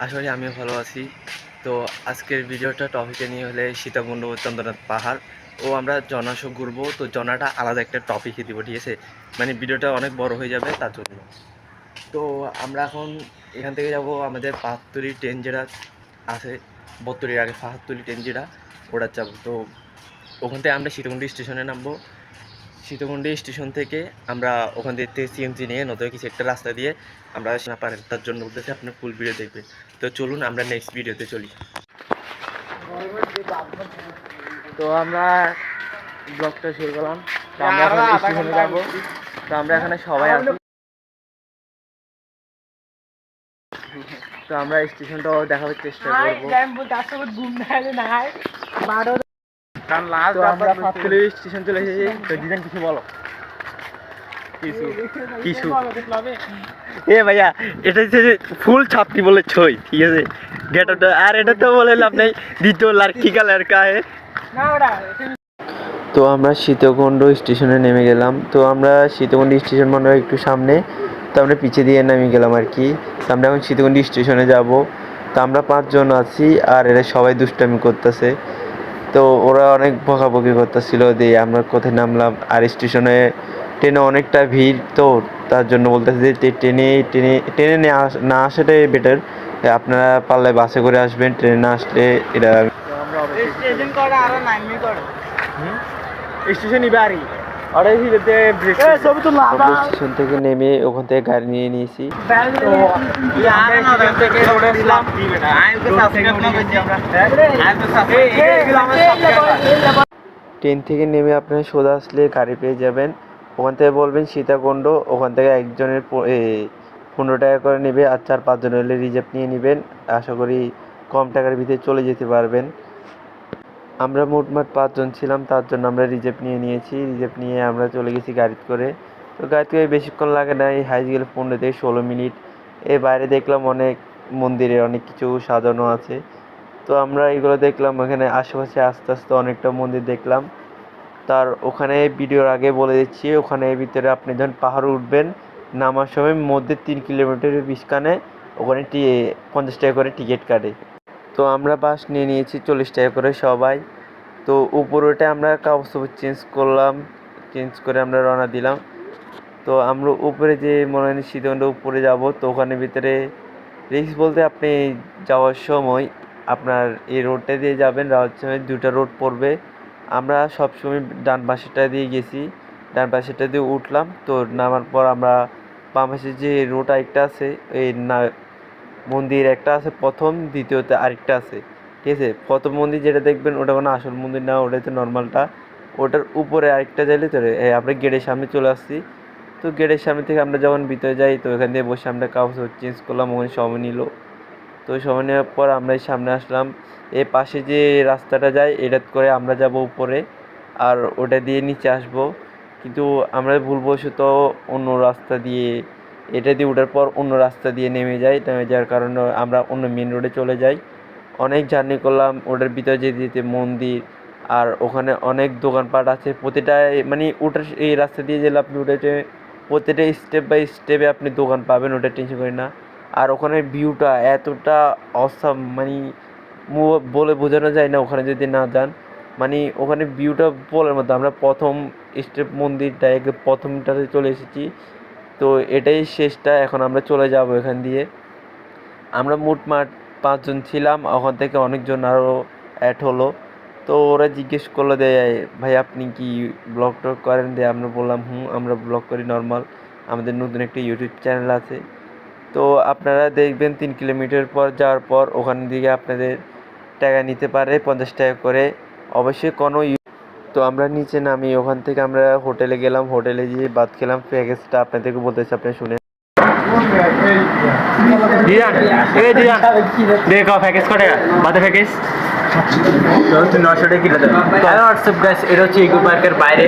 আসলে আমিও ভালো আছি। তো আজকের ভিডিওটা টপিকে নিয়ে হলে সীতাকুণ্ড চন্দ্রনাথ পাহাড় ও আমরা জনাসহ ঘুরবো। তো জনাটা আলাদা একটা টপিকে দিব, ঠিক আছে? মানে ভিডিওটা অনেক বড় হয়ে যাবে তার জন্য। তো আমরা এখন এখান থেকে যাব আমাদের পাহাড়তলি ট্রেন যেটা আছে, 72 আগে পাহাড়তলি ট্রেন যেটা ওটা যাবো। তো ওখান থেকে আমরা সীতাকুণ্ডী স্টেশনে নামবো। সীতাকুণ্ডী স্টেশন থেকে আমরা ওখান থেকে সিএনজি নিয়ে নতুন কিছু একটা রাস্তা দিয়ে আমরা না পারেন, তার জন্য বলতেছি আপনার ফুল ভিডিও দেখবেন। তো চলুন আমরা নেক্সট ভিডিওতে চলি। তো আমরা ব্লগটা শুরু করলাম। তো আমরা এখন স্টেশনে যাবো। তো আমরা এখানে সবাই আছি। তো আমরা স্টেশনটাও দেখাবার চেষ্টা করবো। তো আমরা পাহাড়তলি স্টেশন চলে এসেছি। তো দিদান কিছু বলো। কিছু এ ভাইয়া, এটা হচ্ছে ফুল ছাপনি বলে ছই, ঠিক আছে? গেটটা আর এটা তো বলে লাভ নেই, দ্বিতীয় লাড়কি কা লড়কা হে। তো আমরা সীতাকুণ্ড স্টেশনে নেমে গেলাম। তো আমরা সীতাকুণ্ড স্টেশন মনে হয় একটু সামনে, তো আমরা পিছিয়ে দিয়ে নেমে গেলাম আর কি। তো আমরা এখন সীতাকুণ্ড স্টেশনে যাব। তো আমরা 5 জন আছি আর এরা সবাই দুষ্টামি করতেছে। তো ওরা অনেক বকাবকি করতেছিল যে আমরা কোথায় নামলাম, আর স্টেশনে ট্রেনে অনেকটা ভিড়। তো তার জন্য বলতেছে যে ট্রেনে না আসাটাই বেটার। আপনারা পারলে বাসে করে আসবেন, ট্রেনে না আসলে এটা স্টেশন থেকে নেমে ওখান থেকে গাড়ি নিয়ে নিয়েছি। ট্রেন থেকে নেমে আপনারা সোজা আসলে গাড়ি পেয়ে যাবেন। ওখান থেকে বলবেন সীতাকুণ্ড, ওখান থেকে একজনের 15 টাকা করে নেবে, আর 4-5 জন হলে রিজার্ভ নিয়ে নেবেন। আশা করি কম টাকার ভিতরে চলে যেতে পারবেন। আমরা মোটমাট 5 জন ছিলাম, তার জন্য আমরা রিজার্ভ নিয়ে নিয়েছি। রিজার্ভ নিয়ে আমরা চলে গেছি গাড়ি করে। তো গাড়ি করে বেশিক্ষণ লাগে না, এই হাই গেলে 15 থেকে 16 মিনিট। এর বাইরে দেখলাম অনেক মন্দিরে অনেক কিছু সাজানো আছে। তো আমরা এগুলো দেখলাম, ওখানে আশেপাশে আস্তে আস্তে অনেকটা মন্দির দেখলাম। তার ওখানে ভিডিওর আগে বলে দিচ্ছি, ওখানে ভিতরে আপনি যখন পাহাড়ে উঠবেন, নামার সময় মধ্যে 3 কিলোমিটারের পিছখানে ওখানে 50 টাকা করে টিকিট কাটে। তো আমরা বাস নিয়ে নিয়েছি 40 টাকা করে সবাই। তো উপরে উঠে আমরা কাপড় চেঞ্জ করলাম, চেঞ্জ করে আমরা রওনা দিলাম। তো আমরা উপরে যে মনে হয় সীতাকুণ্ড উপরে যাব। তো ওখানে ভিতরে রিস্ক বলতে আপনি যাওয়ার সময় আপনার এই রোডটা দিয়ে যাবেন, যাওয়ার সময় 2টা রোড পড়বে। আমরা সবসময় ডান পাশেটা দিয়ে গেছি, ডান পাশেটা দিয়ে উঠলাম। তো নামার পর আমরা বাম পাশে যে রোড আরেকটা আছে, এই না মন্দির একটা আছে প্রথম, দ্বিতীয়তে আরেকটা আছে, ঠিক আছে? প্রথম মন্দির যেটা দেখবেন ওটা কোনো আসল মন্দির না, ওটা হচ্ছে নর্মালটা। ওটার উপরে আরেকটা যাইলে তো আমরা গেটের সামনে চলে আসছি। তো গেটের সামনে থেকে আমরা যখন ভিতরে যাই, তো এখান থেকে বসে আমরা কাপড় চেঞ্জ করলাম, ওখানে সময় নিল। তো সময় নেওয়ার পর আমরা সামনে আসলাম। এর পাশে যে রাস্তাটা যায় এটা করে আমরা যাব উপরে, আর ওটা দিয়ে নিচে আসবো। কিন্তু আমরা ভুলবশত অন্য রাস্তা দিয়ে, এটা দিয়ে ওঠার পর অন্য রাস্তা দিয়ে নেমে যাওয়ার কারণে আমরা অন্য মেন রোডে চলে যাই। অনেক জার্নি করলাম ওটার ভিতরে যেতে যেতে মন্দির, আর ওখানে অনেক দোকানপাট আছে প্রতিটা, মানে ওটার এই রাস্তা দিয়ে গেলে আপনি ওটাতে প্রতিটা স্টেপ বাই স্টেপে আপনি দোকান পাবেন, ওটা টেনশন করি না। আর ওখানে ভিউটা এতটা অসাম, মানে বলে বোঝানো যায় না ওখানে যদি না যান। মানে ওখানে ভিউটা বলার মতো। আমরা প্রথম স্টেপ মন্দিরটা প্রথমটাতে চলে এসেছি। তো এটাই শেষটা, এখন আমরা চলে যাব এখান দিয়ে। আমরা মোটমাট 5 জন ছিলাম, ওখান থেকে অনেকজন আরও অ্যাড হলো। তো ওরা জিজ্ঞেস করলো যে ভাই আপনি কি ব্লগ টগ করেন? দিয়ে আমরা বললাম আমরা ব্লগ করি নর্মাল, আমাদের নতুন একটা ইউটিউব চ্যানেল আছে। তো আপনারা দেখবেন 3 কিলোমিটার পর যাওয়ার পর ওখান থেকে আপনাদের টাকা নিতে পারে 50 টাকা করে, অবশ্যই কোনো। তো আমরা নিচে নামি, ওখান থেকে আমরা হোটেলে গেলাম, হোটেলে গিয়ে ভাত খেলাম। প্যাকেজটা আপনাদেরকে বলতেছি, আপনি শুনে। দেখো প্যাকেজ কত টাকা? বাদে প্যাকেজ 900 টাকা কিলো দেবে। হোয়াটসঅ্যাপ গাইস, এটা হচ্ছে ইকো পার্কের বাইরে।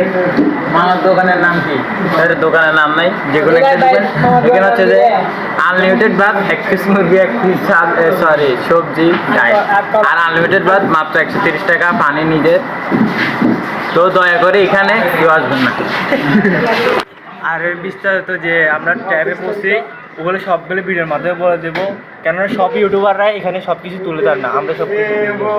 আমার দোকানের নাম কি? এর দোকানের নাম নাই, যেগুলো একটা দিবেন। এখানে হচ্ছে যে আনলিমিটেড ভাত, 1 পিস মুরগি, 1 পিস সবজি, আর আনলিমিটেড ভাত মাত্র 130 টাকা, পানি নিজের। তো দয়া করে এখানে কেউ আসবেন না। আর বিস্তারিত যে আমরা ট্যাবে পৌঁছে ওগুলো সবগুলো ভিডিওর মাধ্যমে বলে দেবো, কেননা সব ইউটিউবাররা এখানে সব কিছু তুলে দেন না, আমরা সব কিছু তুলে দেবো।